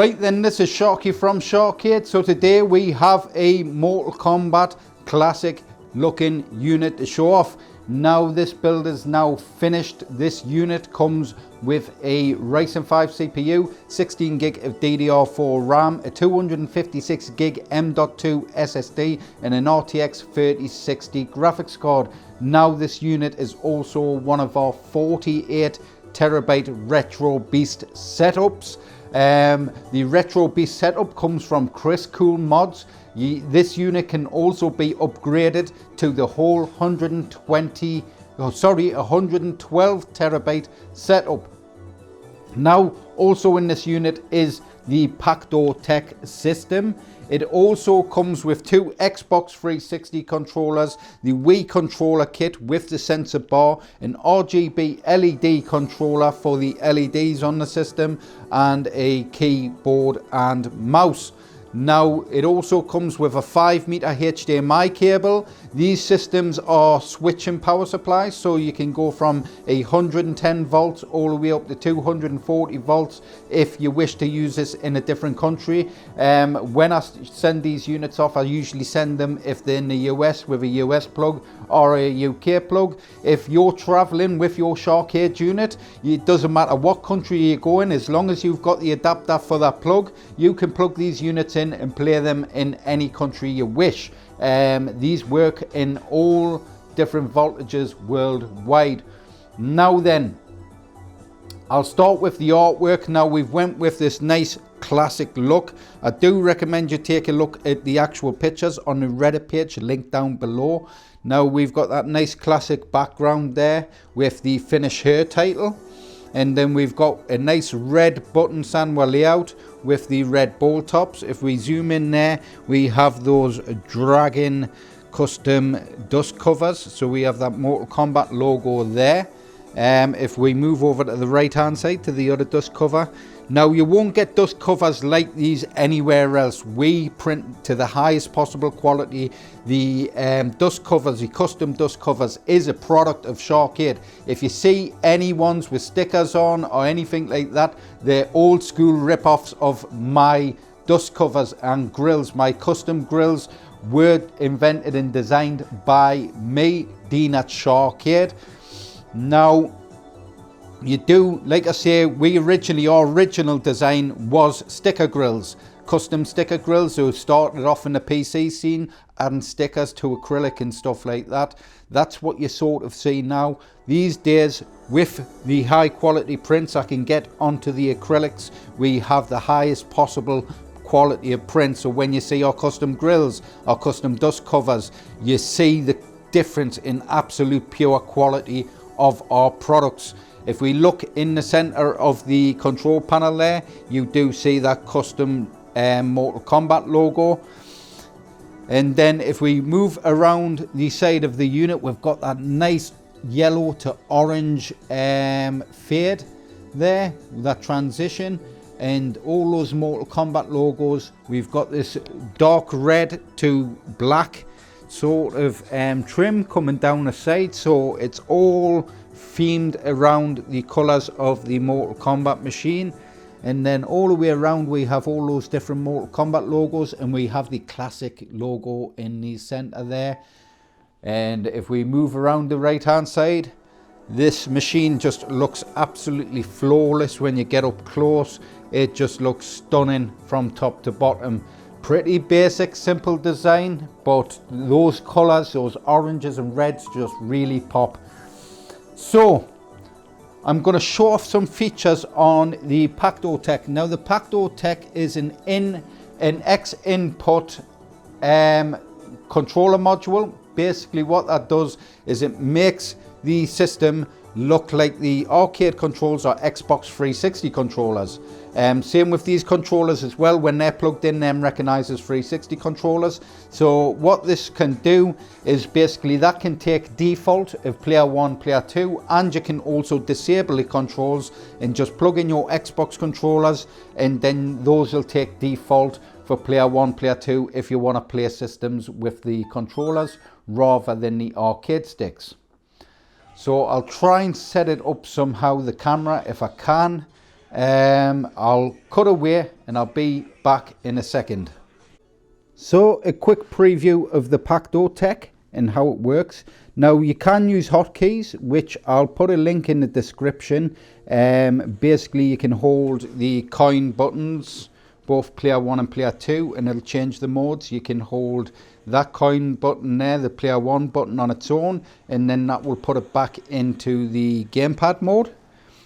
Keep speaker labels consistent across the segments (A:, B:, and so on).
A: Right then, this is Sharky from Shar-Kade. So today we have a Mortal Kombat classic looking unit to show off. Now this build is now finished. This unit comes with a Ryzen 5 CPU, 16 gig of DDR4 Ram, a 256 gig M.2 SSD and an RTX 3060 graphics card. Now this unit is also one of our 48 terabyte RetroBeast setups. The RetroBeast setup comes from Krisscoolmods. This unit can also be upgraded to the whole 112 terabyte setup. Now also in this unit is the PactoTech system. It also comes with two Xbox 360 controllers, the Wii controller kit with the sensor bar, an RGB LED controller for the LEDs on the system, and a keyboard and mouse. Now it also comes with a 5-meter HDMI cable. These systems are switching power supplies, so you can go from 110 volts all the way up to 240 volts if you wish to use this in a different country. When I send these units off, I usually send them if they're in the US with a US plug or a UK plug. If you're traveling with your Shar-Kade unit, it doesn't matter what country you're going, as long as you've got the adapter for that plug, you can plug these units in and play them in any country you wish. These work in all different voltages worldwide. Now then, I'll start with the artwork. Now we've went with this nice classic look. I do recommend you take a look at the actual pictures on the Reddit page, link down below. Now we've got that nice classic background there with the finish here title. And then we've got a nice red button sandwich layout with the red ball tops. If we zoom in there, we have those Dragon custom dust covers. So we have that Mortal Kombat logo there. If we move over to the right hand side to the other dust cover, now you won't get dust covers like these anywhere else. We print to the highest possible quality. The dust covers, the custom dust covers, is a product of Shar-Kade. If you see any ones with stickers on or anything like that, they're old school rip-offs of my dust covers and grills. My custom grills were invented and designed by me, Dean at Shar-Kade. Now, you do, like I say, our original design was sticker grills, custom sticker grills. So started off in the PC scene, adding stickers to acrylic and stuff like that. That's what you sort of see now. These days, with the high quality prints I can get onto the acrylics, we have the highest possible quality of print. So when you see our custom grills, our custom dust covers, you see the difference in absolute pure quality of our products. If we look in the center of the control panel there, you do see that custom Mortal Kombat logo. And then if we move around the side of the unit, we've got that nice yellow to orange fade there, that transition, and all those Mortal Kombat logos. We've got this dark red to black sort of trim coming down the side, so it's all themed around the colors of the Mortal Kombat machine. And then all the way around we have all those different Mortal Kombat logos, and we have the classic logo in the center there. And if we move around the right hand side, this machine just looks absolutely flawless when you get up close. It just looks stunning from top to bottom. Pretty basic, simple design, but those colors, those oranges and reds, just really pop. So I'm going to show off some features on the PactoTech. Now the PactoTech is an X input controller module. Basically what that does is it makes the system look like the arcade controls or Xbox 360 controllers. Same with these controllers as well. When they're plugged in, them recognizes 360 controllers. So what this can do is basically that can take default of player 1, player 2, and you can also disable the controls and just plug in your Xbox controllers, and then those will take default for player 1, player 2 if you want to play systems with the controllers rather than the arcade sticks. So I'll try and set it up somehow, the camera, if I can. I'll cut away and I'll be back in a second. So a quick preview of the PactoTech and how it works. Now you can use hotkeys, which I'll put a link in the description. Basically you can hold the coin buttons, both player 1 and player 2, and it'll change the modes. You can hold that coin button there, the player 1 button, on its own, and then that will put it back into the gamepad mode.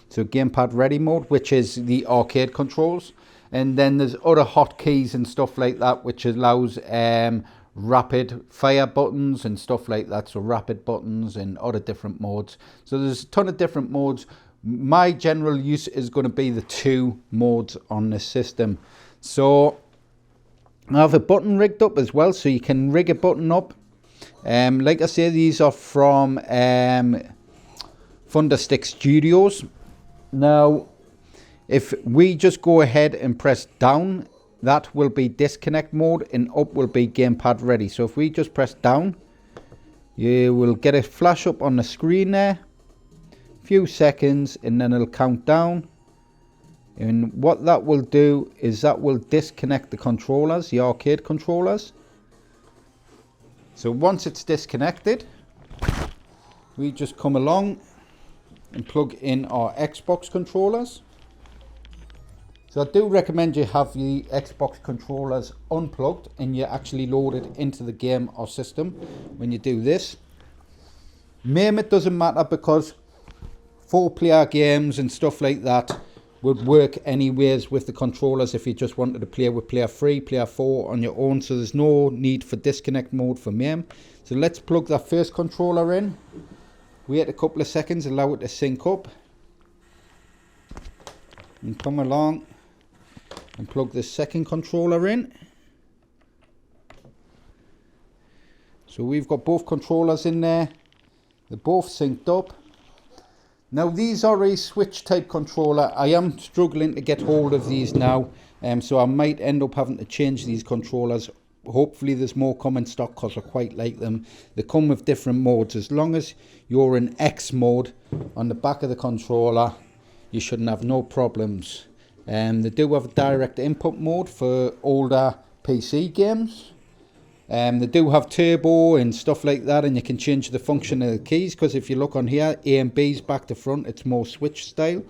A: So gamepad ready mode, which is the arcade controls. And then there's other hotkeys and stuff like that, which allows rapid fire buttons and stuff like that. So rapid buttons and other different modes. So there's a ton of different modes. My general use is going to be the 2 modes on the system. So I have a button rigged up as well, so you can rig a button up. Like I say, these are from Thunderstick Studios. Now, if we just go ahead and press down, that will be disconnect mode, and up will be gamepad ready. So if we just press down, you will get a flash up on the screen there, few seconds, and then it'll count down. And what that will do is that will disconnect the controllers, the arcade controllers. So once it's disconnected, we just come along and plug in our Xbox controllers. So I do recommend you have the Xbox controllers unplugged and you actually load it into the game or system when you do this. Mame, it doesn't matter, because 4-player games and stuff like that would work anyways with the controllers if you just wanted to play with player 3, player 4 on your own. So there's no need for disconnect mode for Mame. So let's plug that first controller in. Wait a couple of seconds, allow it to sync up. And come along and plug the second controller in. So we've got both controllers in there. They're both synced up. Now these are a switch type controller. I am struggling to get hold of these now, so I might end up having to change these controllers. Hopefully there's more coming stock, because I quite like them. They come with different modes. As long as you're in X mode on the back of the controller, you shouldn't have no problems. They do have a direct input mode for older PC games. They do have turbo and stuff like that, and you can change the function of the keys, because if you look on here, A and B's back to front, it's more switch style.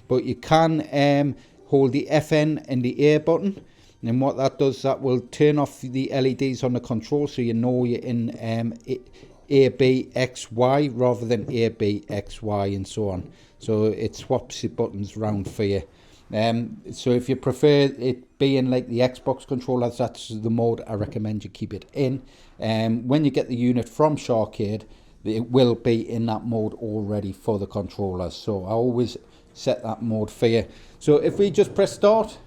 A: But you can hold the FN and the A button, and what that does, that will turn off the LEDs on the control, so you know you're in A, B, X, Y rather than A, B, X, Y and so on. So it swaps the buttons round for you. So if you prefer it being like the Xbox controllers, that's the mode I recommend you keep it in. When you get the unit from Shar-Kade, it will be in that mode already for the controllers. So I always set that mode for you. So if we just press start,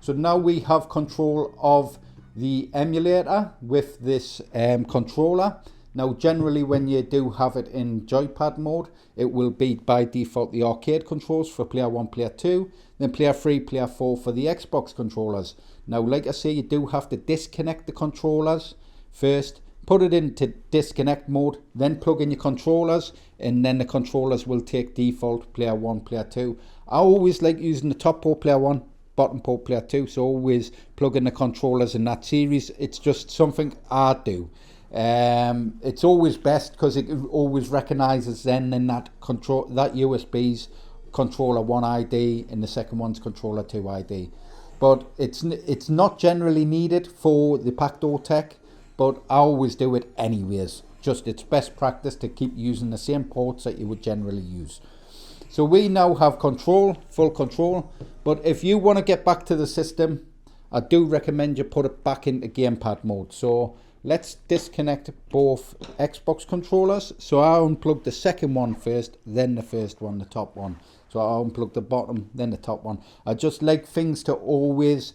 A: so now we have control of the emulator with this controller. Now generally when you do have it in joypad mode, it will be by default the arcade controls for player 1, player 2, then player 3, player 4 for the Xbox controllers. Now like I say, you do have to disconnect the controllers first, put it into disconnect mode, then plug in your controllers, and then the controllers will take default player 1, player 2. I always like using the top port player 1, bottom port player 2, so always plug in the controllers in that series. It's just something I do. It's always best because it always recognizes then in that control, that USB's controller 1 ID and the second one's controller 2 ID. But it's not generally needed for the PactoTech, but I always do it anyways. Just it's best practice to keep using the same ports that you would generally use. So we now have control, full control, but if you want to get back to the system, I do recommend you put it back into gamepad mode. So let's disconnect both Xbox controllers. So I unplug the second one first, then the first one, the top one. So I unplug the bottom, then the top one. I just like things to always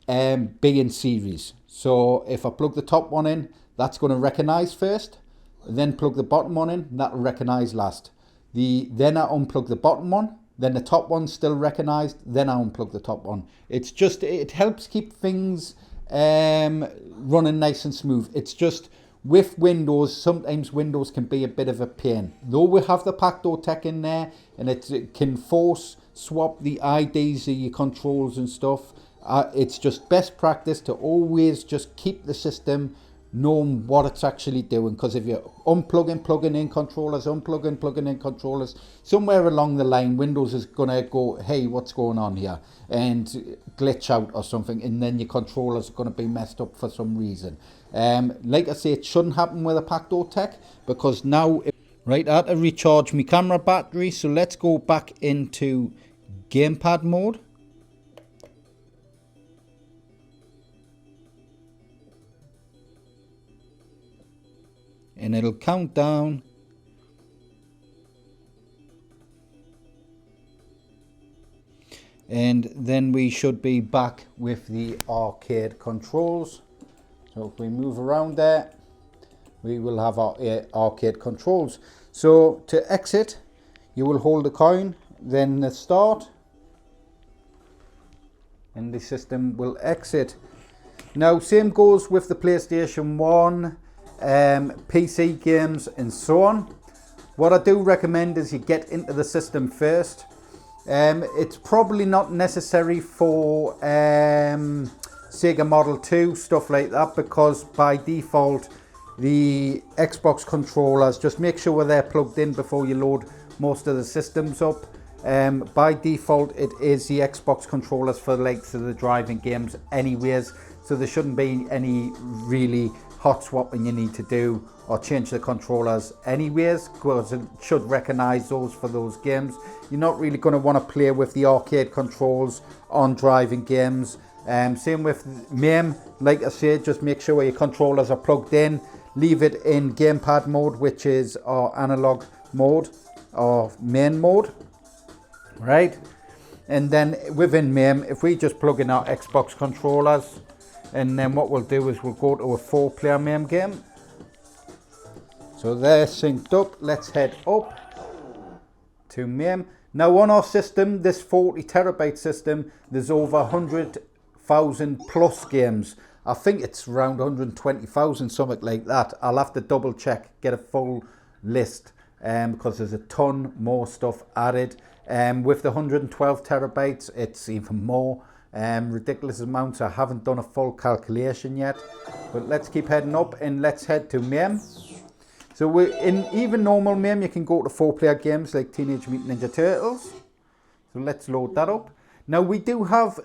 A: be in series. So if I plug the top one in, that's going to recognize first. Then plug the bottom one in, that'll recognize last. Then I unplug the bottom one, then the top one's still recognized, then I unplug the top one. It's just, it helps keep things running nice and smooth. It's just with Windows, sometimes Windows can be a bit of a pain. Though we have the PactoTech in there, and it can force swap the IDs of your controls and stuff. It's just best practice to always just keep the system knowing what it's actually doing, because if you're plugging in controllers, plugging in controllers, somewhere along the line Windows is gonna go, hey, what's going on here, and glitch out or something, and then your controllers are gonna be messed up for some reason. Like I say, it shouldn't happen with a PactoTech, because now right, I had to recharge my camera battery, so let's go back into gamepad mode. And it'll count down. And then we should be back with the arcade controls. So if we move around there, we will have our arcade controls. So to exit, you will hold the coin, then the start, and the system will exit. Now, same goes with the PlayStation 1, PC games and so on. What I do recommend is you get into the system first. It's probably not necessary for Sega Model 2, stuff like that, because by default the Xbox controllers, just make sure they're plugged in before you load most of the systems up. By default it is the Xbox controllers for the likes of the driving games anyways, so there shouldn't be any really hot swapping you need to do or change the controllers anyways, because it should recognize those for those games. You're not really going to want to play with the arcade controls on driving games. Same with Mame, like I said, just make sure your controllers are plugged in, leave it in gamepad mode, which is our analog mode or main mode, right? And then within Mame, if we just plug in our Xbox controllers, and then what we'll do is we'll go to a 4-player Mame game. So they're synced up. Let's head up to Mame. Now on our system, this 40 terabyte system, there's over 100,000 plus games. I think it's around 120,000, something like that. I'll have to double check, get a full list, because there's a ton more stuff added. With the 112 terabytes, it's even more. Ridiculous amounts. I haven't done a full calculation yet, but let's keep heading up and let's head to Mame. So we're in even normal Mame, you can go to 4-player games like Teenage Mutant Ninja Turtles. So let's load that up. Now we do have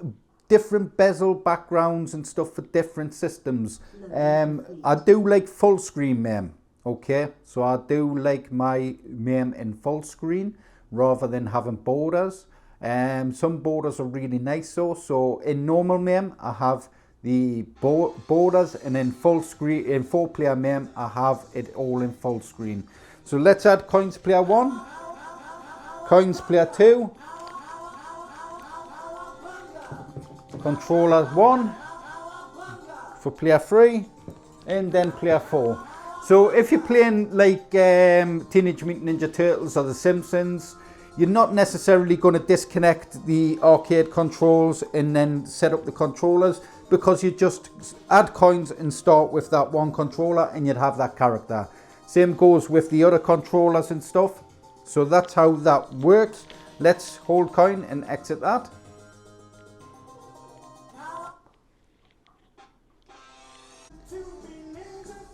A: different bezel backgrounds and stuff for different systems. I do like full screen Mame, okay? So I do like my Mame in full screen rather than having borders. Some borders are really nice though. So in normal Mame I have the borders, and in full screen, in 4-player Mame I have it all in full screen. So let's add coins player 1, coins player 2, controller 1 for player 3, and then player 4. So if you're playing like Teenage Mutant Ninja Turtles or The Simpsons, you're not necessarily going to disconnect the arcade controls and then set up the controllers, because you just add coins and start with that one controller and you'd have that character. Same goes with the other controllers and stuff. So that's how that works. Let's hold coin and exit that.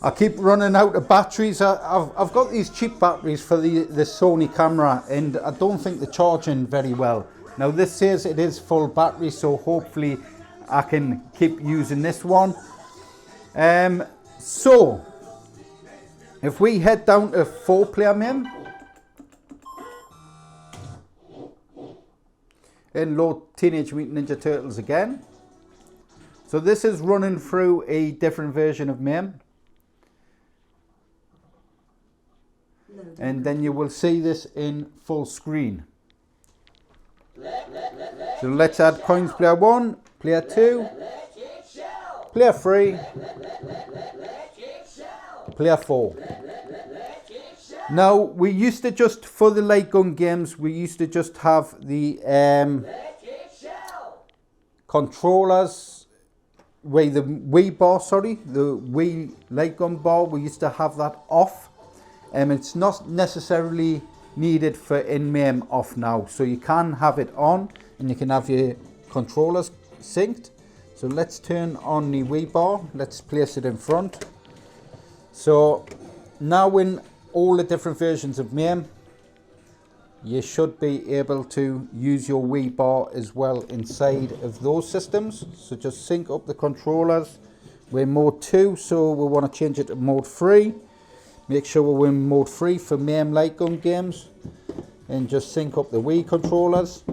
A: I keep running out of batteries. I've got these cheap batteries for the Sony camera, and I don't think they're charging very well. Now this says it is full battery, so hopefully I can keep using this one. So if we head down to 4-player Mame and load Teenage Mutant Ninja Turtles again. So this is running through a different version of Mame. And then you will see this in full screen. So let's add coins player 1, player 2, player 3, player 4. Now we used to just, for the light gun games, we used to just have the controllers, the Wii bar, the Wii light gun bar, we used to have that off. It's not necessarily needed for in Mame off now. So you can have it on and you can have your controllers synced. So let's turn on the Wii bar. Let's place it in front. So now in all the different versions of Mame, you should be able to use your Wii bar as well inside of those systems. So just sync up the controllers. We're in mode 2, so we want to change it to mode 3. Make sure we're in mode 3 for Mame light gun games. And just sync up the Wii controllers.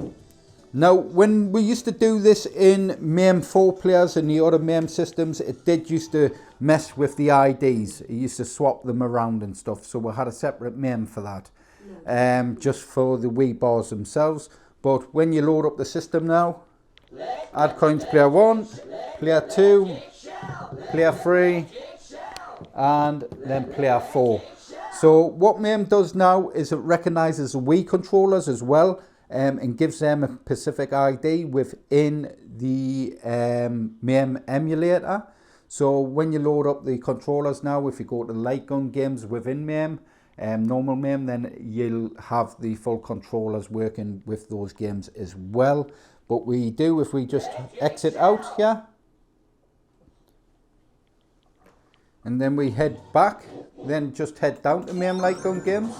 A: Now, when we used to do this in Mame 4 players and the other Mame systems, it did used to mess with the IDs. It used to swap them around and stuff. So we had a separate Mame for that. Just for the Wii bars themselves. But when you load up the system now, add coins player 1, player 2, player 3, and then player 4. So what Mame does now is it recognizes the Wii controllers as well, and gives them a specific ID within the Mame emulator. So when you load up the controllers now, if you go to light gun games within Mame, normal Mame, then you'll have the full controllers working with those games as well. But we do, if we just exit out here, and then we head back, then just head down to Mame light gun games.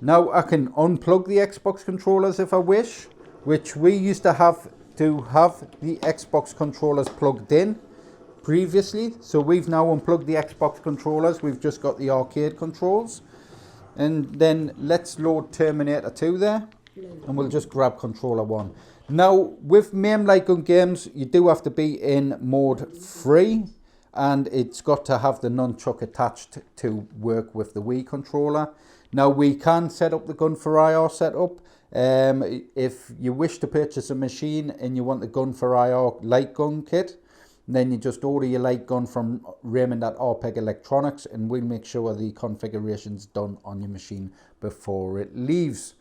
A: Now I can unplug the Xbox controllers if I wish, which we used to have the Xbox controllers plugged in previously. So we've now unplugged the Xbox controllers, we've just got the arcade controls. And then let's load Terminator 2 there, and we'll just grab controller 1. Now with Mame light gun games, you do have to be in mode 3, and it's got to have the nunchuck attached to work with the Wii controller. Now we can set up the gun for IR setup. If you wish to purchase a machine and you want the gun for IR light gun kit, then you just order your light gun from Raymond at RPEG Electronics, and we'll make sure the configuration's done on your machine before it leaves.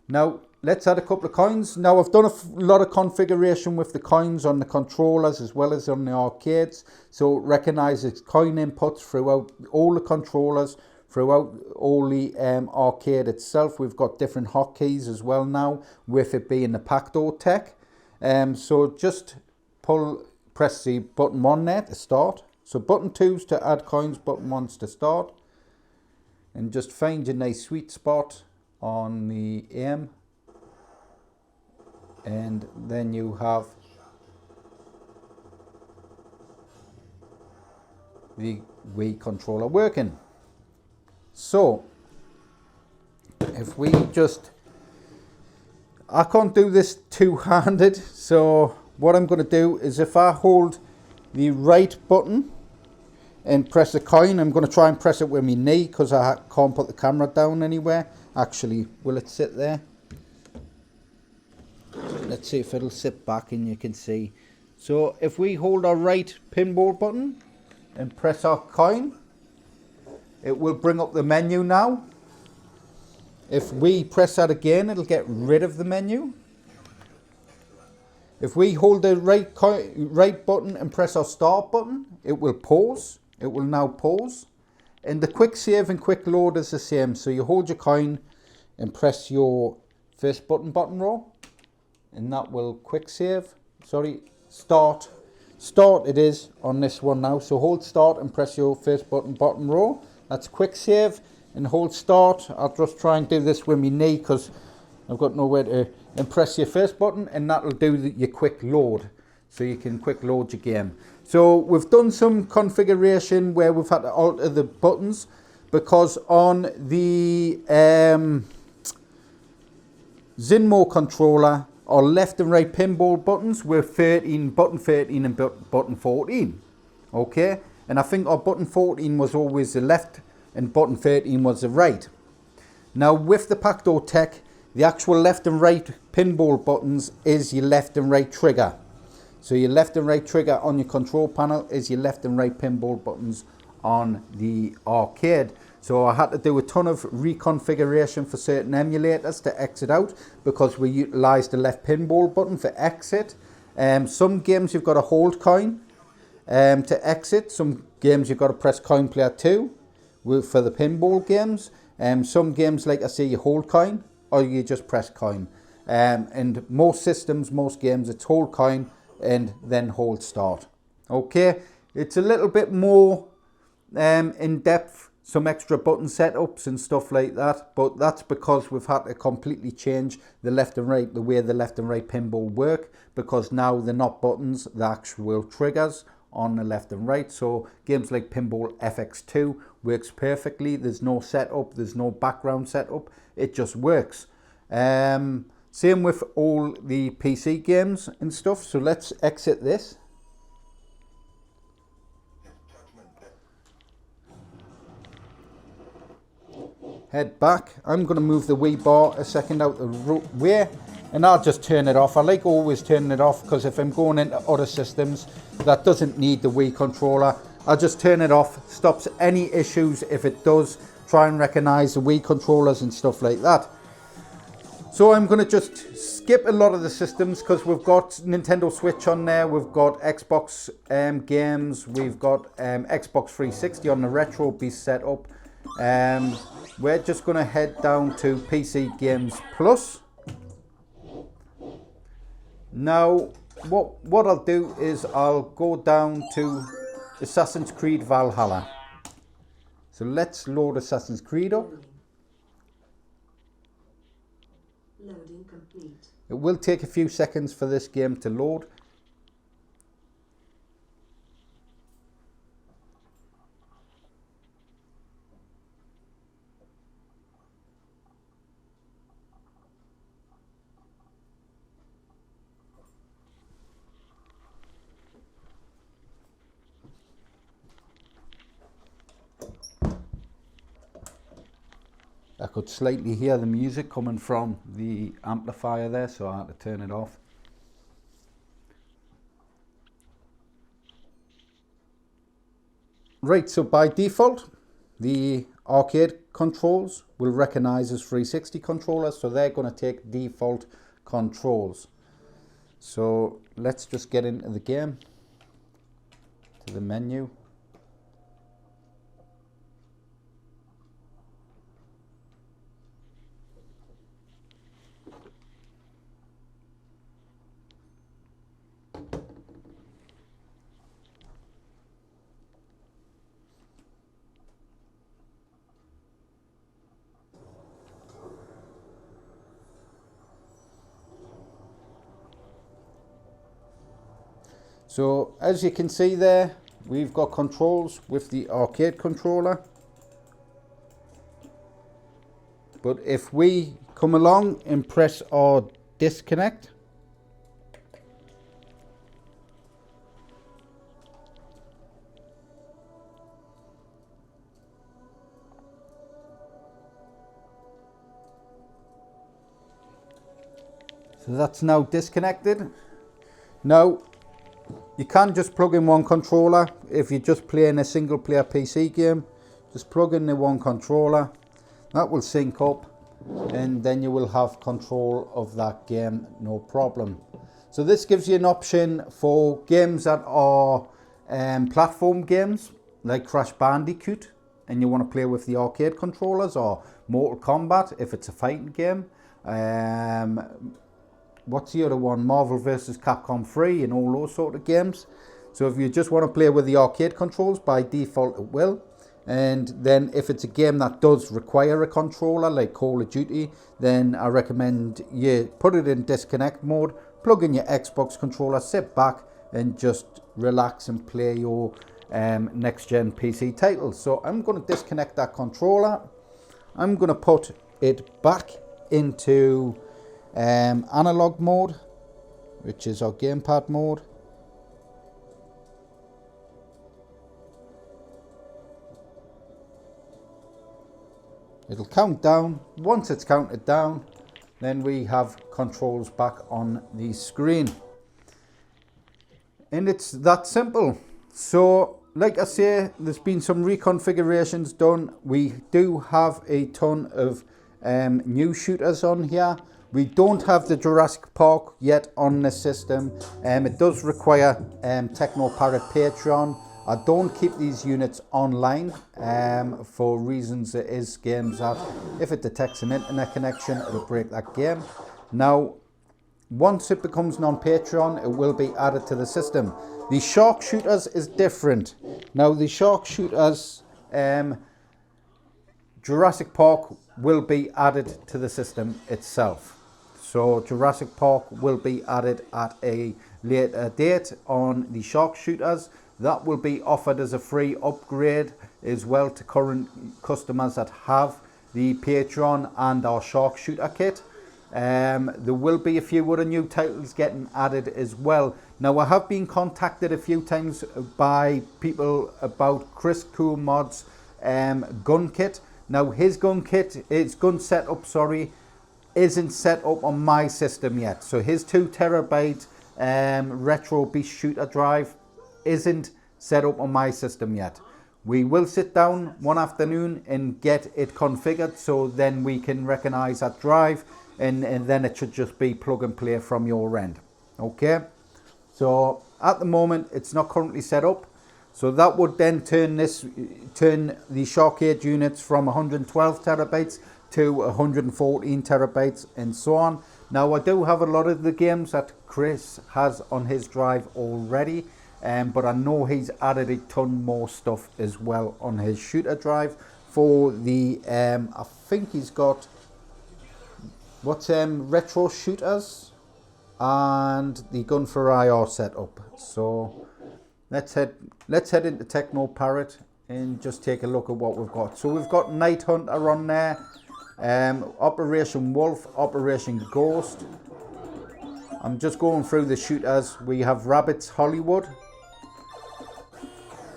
A: Now let's add a couple of coins. Now I've done a lot of configuration with the coins on the controllers as well as on the arcades. So it recognizes coin inputs throughout all the controllers, throughout all the arcade itself. We've got different hotkeys as well now, with it being the PactoTech. So just press the button 1 there to start. So button 2's to add coins, button 1's to start. And just find your nice sweet spot on the aim. And then you have the Wii controller working. So if we just, I can't do this two-handed, so what I'm going to do is if I hold the right button and press a coin, I'm going to try and press it with my knee because I can't put the camera down anywhere. Actually, will it sit there? Let's see if it'll sit back and you can see. So if we hold our right pinball button and press our coin, it will bring up the menu now. If we press that again, it'll get rid of the menu. If we hold the right button and press our start button, it will pause. It will now pause. And the quick save and quick load is the same. So you hold your coin and press your first button row, and that will quick save. Sorry, start. Start it is on this one now. So hold start and press your first button row. That's quick save, and hold start. I'll just try and do this with my knee because I've got nowhere to, and press your first button, and that'll do your quick load. So you can quick load your game. So we've done some configuration where we've had to alter the buttons because on the Zinmo controller, our left and right pinball buttons were button 13 and button 14. Okay? And I think our button 14 was always the left and button 13 was the right. Now with the PactoTech, the actual left and right pinball buttons is your left and right trigger. So your left and right trigger on your control panel is your left and right pinball buttons on the arcade. So I had to do a ton of reconfiguration for certain emulators to exit out because we utilised the left pinball button for exit. Some games you've got to hold coin to exit. Some games you've got to press coin player 2 for the pinball games. Some games, like I say, you hold coin or you just press coin. And most systems, most games, it's hold coin and then hold start. Okay, it's a little bit more in depth, some extra button setups and stuff like that, but that's because we've had to completely change the left and right, the way the left and right pinball work, because now they're not buttons, they're actual triggers on the left and right. So games like Pinball FX2 works perfectly. There's no setup, there's no background setup, it just works. Same with all the PC games and stuff. So let's exit this. Head back. I'm going to move the Wii bar a second out the way, and I'll just turn it off. I like always turning it off, because if I'm going into other systems that doesn't need the Wii controller, I'll just turn it off. Stops any issues if it does try and recognize the Wii controllers and stuff like that. So I'm going to just skip a lot of the systems, because we've got Nintendo Switch on there, we've got Xbox games, we've got Xbox 360 on the RetroBeast setup. We're just going to head down to PC Games Plus. Now, what I'll do is I'll go down to Assassin's Creed Valhalla. So let's load Assassin's Creed up.
B: Loading complete.
A: It will take a few seconds for this game to load. I could slightly hear the music coming from the amplifier there, so I had to turn it off. Right, so by default, the arcade controls will recognize as 360 controllers, so they're going to take default controls. So let's just get into the game, to the menu. So as you can see there, we've got controls with the arcade controller. But if we come along and press our disconnect, so that's now disconnected. Now, you can just plug in one controller. If you're just playing a single player PC game, just plug in the one controller. That will sync up, and then you will have control of that game, no problem. So this gives you an option for games that are platform games, like Crash Bandicoot, and you want to play with the arcade controllers, or Mortal Kombat if it's a fighting game. What's the other one? Marvel vs. Capcom 3 and all those sort of games. So if you just want to play with the arcade controls, by default it will. And then if it's a game that does require a controller, like Call of Duty, then I recommend you put it in disconnect mode, plug in your Xbox controller, sit back and just relax and play your next-gen PC titles. So I'm going to disconnect that controller. I'm going to put it back into analog mode, which is our gamepad mode. It'll count down. Once it's counted down, then we have controls back on the screen, and it's that simple. So like I say, there's been some reconfigurations done. We do have a ton of new shooters on here. We don't have the Jurassic Park yet on the system. It does require Techno Parrot Patreon I don't keep these units online for reasons. It is games that if it detects an internet connection, it'll break that game. Now, once it becomes non-Patreon, it will be added to the system. The Sharkshooters is different. Now, the Sharkshooters, Jurassic Park will be added to the system itself. So Jurassic Park will be added at a later date on the Sharkshooters. That will be offered as a free upgrade as well to current customers that have the Patreon and our Sharkshooter kit. There will be a few other new titles getting added as well. Now, I have been contacted a few times by people about Krisscoolmods gun kit. Now, his gun setup, isn't set up on my system yet. So his 2 terabyte RetroBeast shooter drive isn't set up on my system yet. We will sit down one afternoon and get it configured so then we can recognize that drive, and then it should just be plug and play from your end. Okay, so at the moment it's not currently set up, so that would then turn the Shar-Kade units from 112 terabytes to 114 terabytes and so on. Now, I do have a lot of the games that Chris has on his drive already, but I know he's added a ton more stuff as well on his shooter drive for the I think he's got retro shooters and the gun for IR setup. So let's head into Techno Parrot and just take a look at what we've got. So we've got Night Hunter on there, Operation Wolf, Operation Ghost. I'm just going through the shooters. We have Rabbits Hollywood,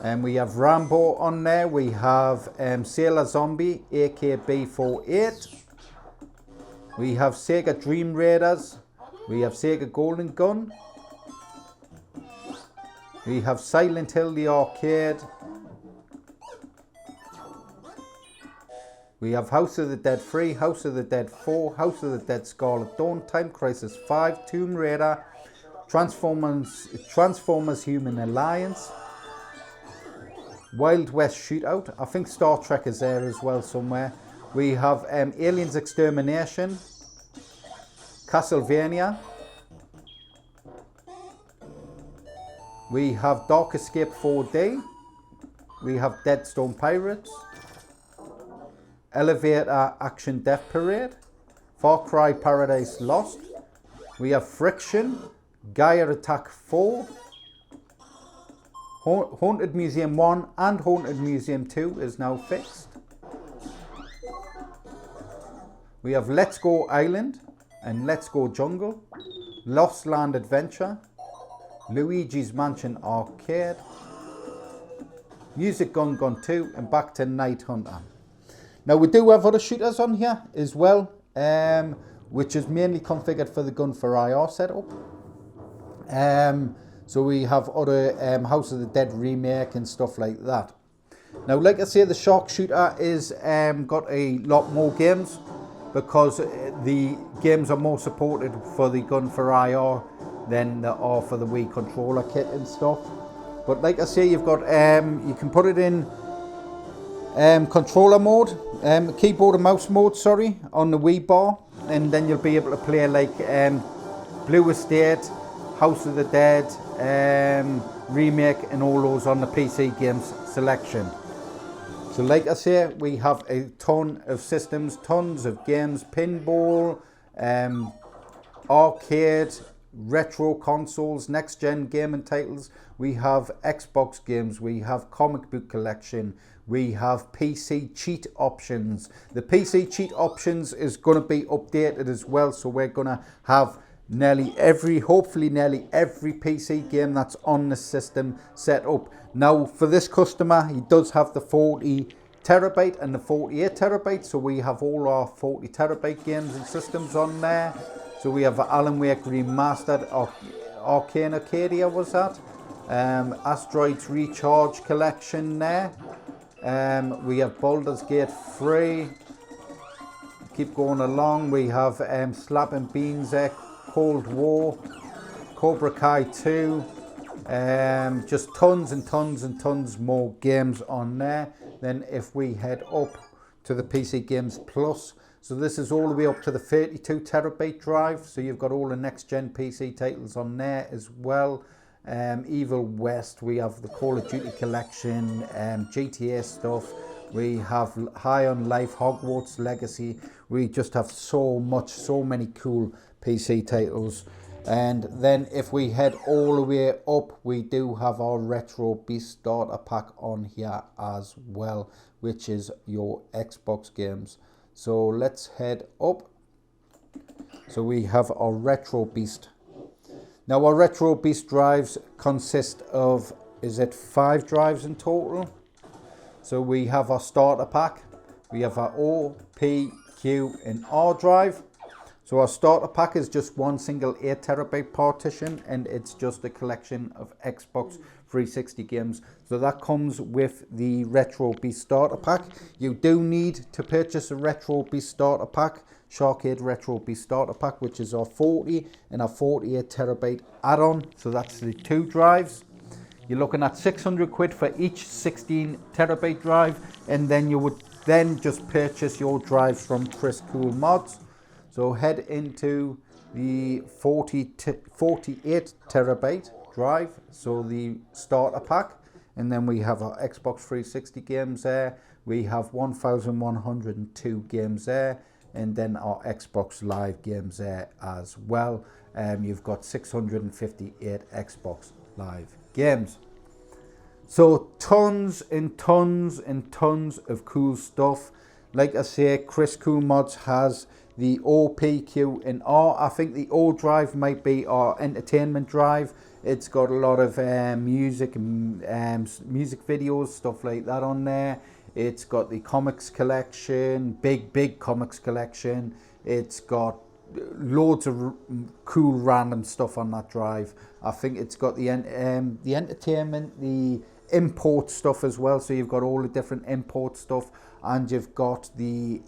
A: and we have Rambo on there. We have Sailor Zombie AKB48. We have Sega Dream Raiders. We have Sega Golden Gun. We have Silent Hill the Arcade. We have House of the Dead 3, House of the Dead 4, House of the Dead Scarlet Dawn, Time Crisis 5, Tomb Raider, Transformers Human Alliance, Wild West Shootout. I think Star Trek is there as well somewhere. We have Aliens Extermination, Castlevania. We have Dark Escape 4D. We have Deadstone Pirates, Elevator Action Death Parade, Far Cry Paradise Lost. We have Friction, Gaia Attack 4, Haunted Museum 1 and Haunted Museum 2 is now fixed. We have Let's Go Island and Let's Go Jungle, Lost Land Adventure, Luigi's Mansion Arcade, Music Gun Gun 2 and back to Night Hunter. Now, we do have other shooters on here as well, which is mainly configured for the gun for IR setup. So we have other House of the Dead remake and stuff like that. Now, like I say, the Sharkshooter is got a lot more games because the games are more supported for the gun for IR than they are for the Wii controller kit and stuff. But like I say, you've got you can put it in controller mode, keyboard and mouse mode, sorry, on the Wii bar, and then you'll be able to play like Blue Estate, House of the Dead, remake, and all those on the PC games selection. So like I say, we have a ton of systems, tons of games, pinball, arcade, retro consoles, next gen gaming titles. We have Xbox games, we have comic book collection, we have PC cheat options. The PC cheat options is going to be updated as well, so we're going to have hopefully nearly every PC game that's on the system set up. Now, for this customer, he does have the 40 terabyte and the 48 terabyte, so we have all our 40 terabyte games and systems on there. So we have Alan Wake Remastered, Arcane Arcadia was that, Asteroids Recharge Collection there. We have Baldur's Gate 3. Keep going along. We have Slapping Beans there, Cold War, Cobra Kai 2, Just tons and tons and tons more games on there. Then if we head up to the PC Games Plus, so this is all the way up to the 32 terabyte drive. So you've got all the next gen PC titles on there as well. Evil West, we have the Call of Duty collection, GTA stuff. We have High on Life, Hogwarts Legacy. We just have so many cool PC titles. And then if we head all the way up, we do have our RetroBeast starter pack on here as well, which is your Xbox games. So let's head up. So we have our RetroBeast. Now our RetroBeast drives consist of, is it 5 drives in total? So we have our starter pack. We have our O, P, Q and R drive. So our starter pack is just one single 8 terabyte partition, and it's just a collection of Xbox 360 games. So that comes with the RetroBeast starter pack. You do need to purchase a RetroBeast starter pack, Shar-Kade RetroBeast starter pack, which is our 40 and our 48 terabyte add-on. So that's the 2 drives. You're looking at 600 quid for each 16 terabyte drive, and then you would then just purchase your drives from Krisscoolmods. So head into the 48 terabyte drive, so the starter pack, and then we have our Xbox 360 games there. We have 1,102 games there, and then our Xbox Live games there as well. You've got 658 Xbox Live games. So tons and tons and tons of cool stuff. Like I say, Krisscoolmods has the O, P, Q and R. I think the O drive might be our entertainment drive. It's got a lot of music videos, stuff like that on there. It's got the comics collection, big comics collection. It's got loads of cool random stuff on that drive. I think it's got the entertainment, the import stuff as well. So you've got all the different import stuff, and you've got the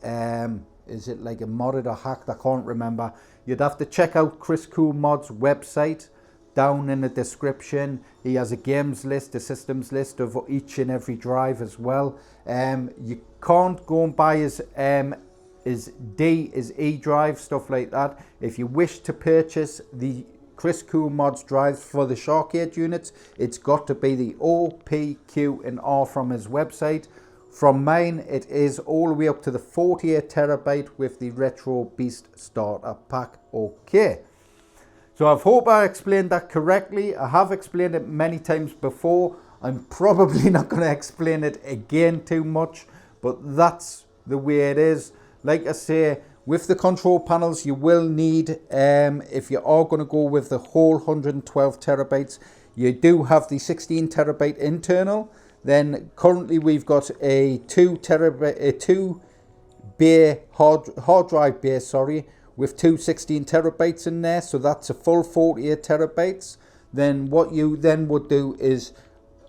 A: is it like a modded or hacked? I can't remember. You'd have to check out Krisscoolmods website down in the description. He has a games list, a systems list of each and every drive as well. You can't go and buy his D, his E drive, stuff like that. If you wish to purchase the Krisscoolmods drives for the Shar-Kade units, it's got to be the O, P, Q and R from his website. From mine, it is all the way up to the 48 terabyte with the RetroBeast starter pack. Okay. So I hope I explained that correctly. I have explained it many times before. I'm probably not going to explain it again too much, but that's the way it is. Like I say, with the control panels, you will need, if you are going to go with the whole 112 terabytes, you do have the 16 terabyte internal. Then currently we've got a 2 bay hard drive bay, with two 16 terabytes in there. So that's a full 48 terabytes. Then what you then would do is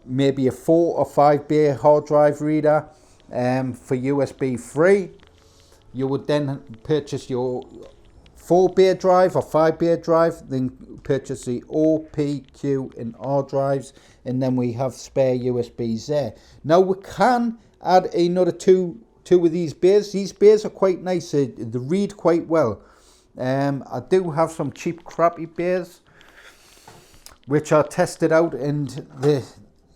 A: maybe a 4 or 5 bay hard drive reader for USB 3. You would then purchase your 4 bay drive or 5 bay drive, then purchase the O, P, Q and R drives, and then we have spare USBs there. Now we can add another two of these bays. These bays are quite nice, they read quite well. I do have some cheap crappy bays which are tested out, and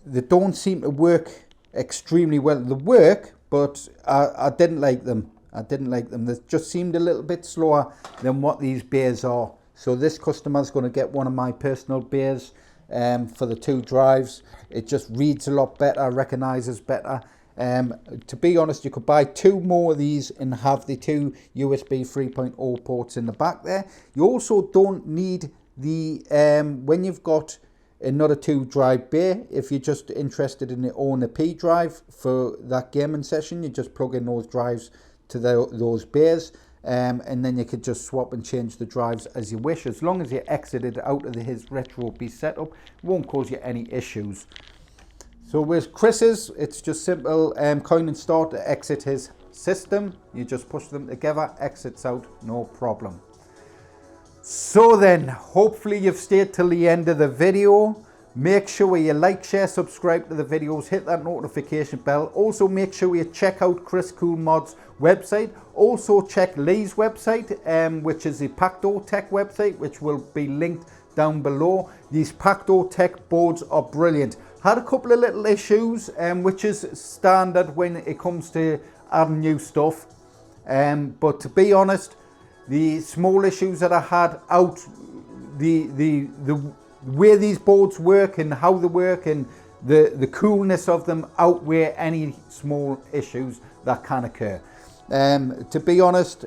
A: they don't seem to work extremely well. They work, but I didn't like them. They just seemed a little bit slower than what these bays are. So this customer is going to get one of my personal bays for the 2 drives. It just reads a lot better, recognizes better. To be honest, you could buy 2 more of these and have the 2 USB 3.0 ports in the back there. You also don't need the, when you've got another 2 drive bay, if you're just interested in the O and the P drive for that gaming session, you just plug in those drives to those bays, and then you could just swap and change the drives as you wish. As long as you exited out of his RetroBeast setup, it won't cause you any issues. So with Chris's, it's just simple, coin and start to exit his system. You just push them together, exits out, no problem. So then, hopefully you've stayed till the end of the video. Make sure you like, share, subscribe to the videos, hit that notification bell. Also make sure you check out Krisscoolmods website. Also check Lee's website, which is the PactoTech website, which will be linked down below. These PactoTech boards are brilliant. Had a couple of little issues, which is standard when it comes to adding new stuff. But to be honest, the small issues that I had out, the way these boards work and how they work and the coolness of them outweigh any small issues that can occur. To be honest,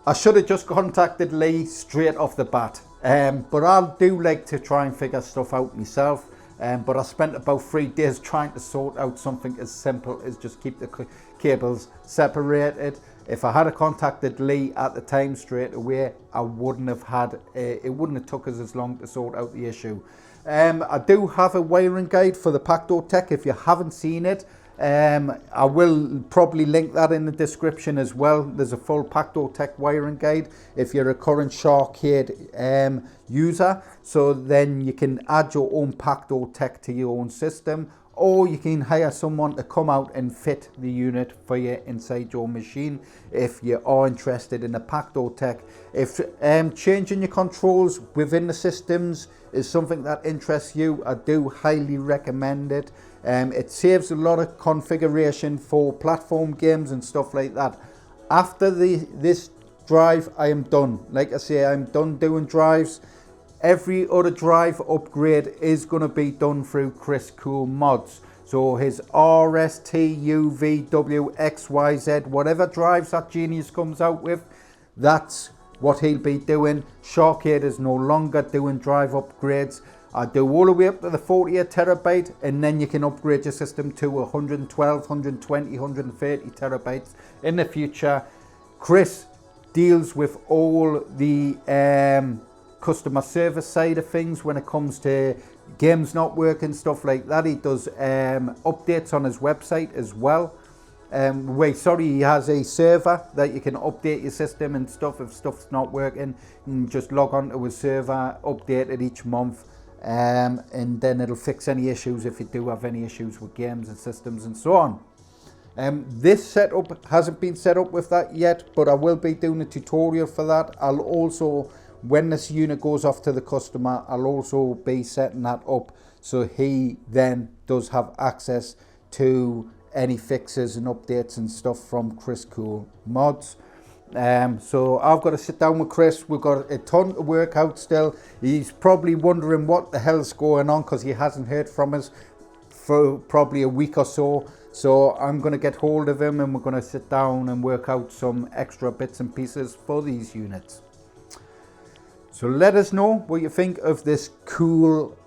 A: I should have just contacted Lee straight off the bat. But I do like to try and figure stuff out myself. But I spent about 3 days trying to sort out something as simple as just keep the cables separated. If I had contacted Lee at the time straight away, I wouldn't have had, it wouldn't have took us as long to sort out the issue. I do have a wiring guide for the PactoTech. If you haven't seen it, I will probably link that in the description as well. There's a full PactoTech wiring guide if you're a current Shar-Kade user. So then you can add your own PactoTech to your own system, or you can hire someone to come out and fit the unit for you inside your machine if you are interested in the PactoTech. If changing your controls within the systems is something that interests you, I do highly recommend it. It saves a lot of configuration for platform games and stuff like that. After this drive, I am done. Like I say, I'm done doing drives. Every other drive upgrade is going to be done through Krisscoolmods. So his RST, UV, W, X, Y, Z, whatever drives that genius comes out with, that's what he'll be doing. Shar-Kade is no longer doing drive upgrades. I do all the way up to the 48 terabyte, and then you can upgrade your system to 112, 120, 130 terabytes in the future. Chris deals with all the customer service side of things when it comes to games not working, stuff like that. He does updates on his website as well. He has a server that you can update your system and stuff. If stuff's not working, you can just log on to his server, update it each month, and then it'll fix any issues if you do have any issues with games and systems and so on. This setup hasn't been set up with that yet, but I will be doing a tutorial for that. I'll also, when this unit goes off to the customer, I'll also be setting that up so he then does have access to any fixes and updates and stuff from Krisscoolmods. So I've got to sit down with Chris. We've got a ton to work out still. He's probably wondering what the hell's going on because he hasn't heard from us for probably a week or so. So I'm going to get hold of him and we're going to sit down and work out some extra bits and pieces for these units. So let us know what you think of this cool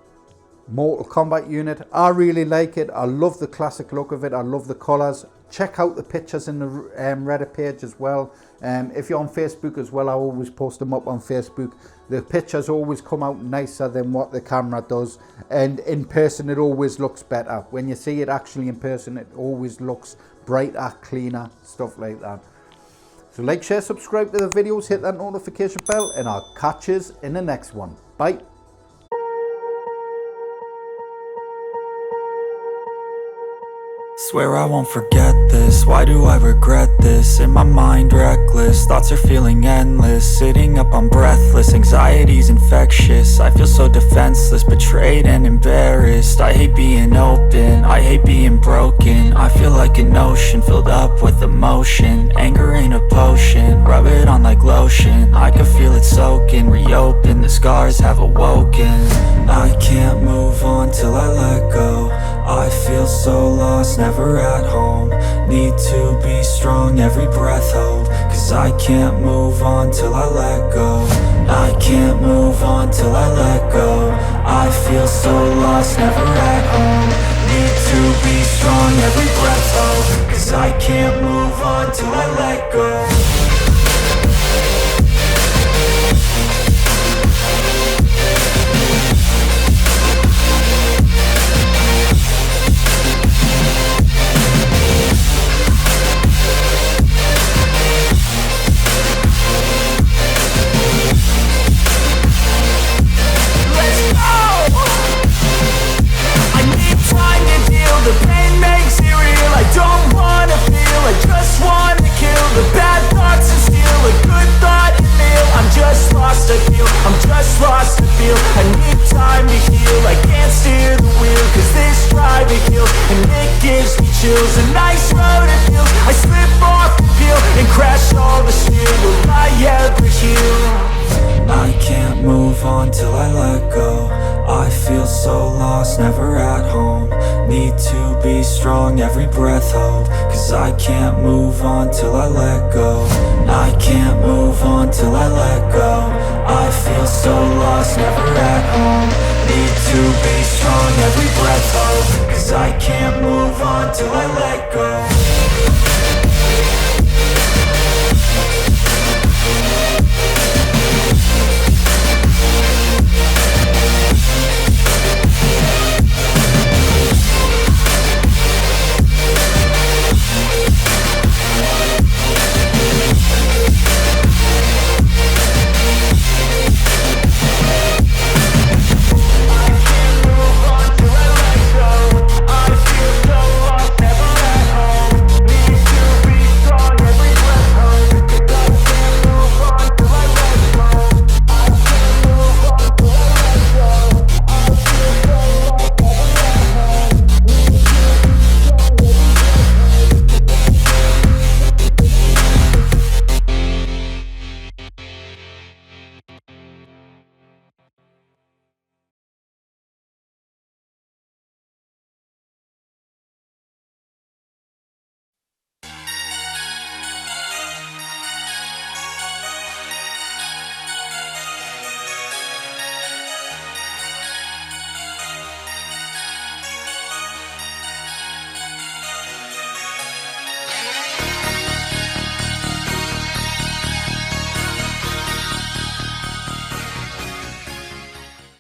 A: Mortal Kombat unit. I really like it. I love the classic look of it. I love the colours. Check out the pictures in the Reddit page as well. If you're on Facebook as well, I always post them up on Facebook. The pictures always come out nicer than what the camera does, and in person it always looks better. When you see it actually in person, it always looks brighter, cleaner, stuff like that. So like, share, subscribe to the videos, hit that notification bell, and I'll catch you in the next one. Bye.
C: Swear I won't forget this, why do I regret this? In my mind reckless, thoughts are feeling endless. Sitting up I'm breathless, anxiety's infectious. I feel so defenseless, betrayed and embarrassed. I hate being open, I hate being broken. I feel like an ocean filled up with emotion. Anger ain't a potion, rub it on like lotion. I can feel it soaking, reopen, the scars have awoken. I can't move on till I let go. I feel so lost, never at home. Need to be strong, every breath hold. Cause I can't move on till I let go. I can't move on till I let go. I feel so lost, never at home. Need to be strong, every breath hold. Cause I can't move on till I let go. this road it feels. I slip off the peel and crash all the steel. Will I ever heal? I can't move on till I let go. I feel so lost, never at home. Need to be strong, every breath hold. Cause I can't move on till I let go. I can't move on till I let go. I feel so lost, never at home. Need to be strong, every breath hold. Cause I can't move on till I let go.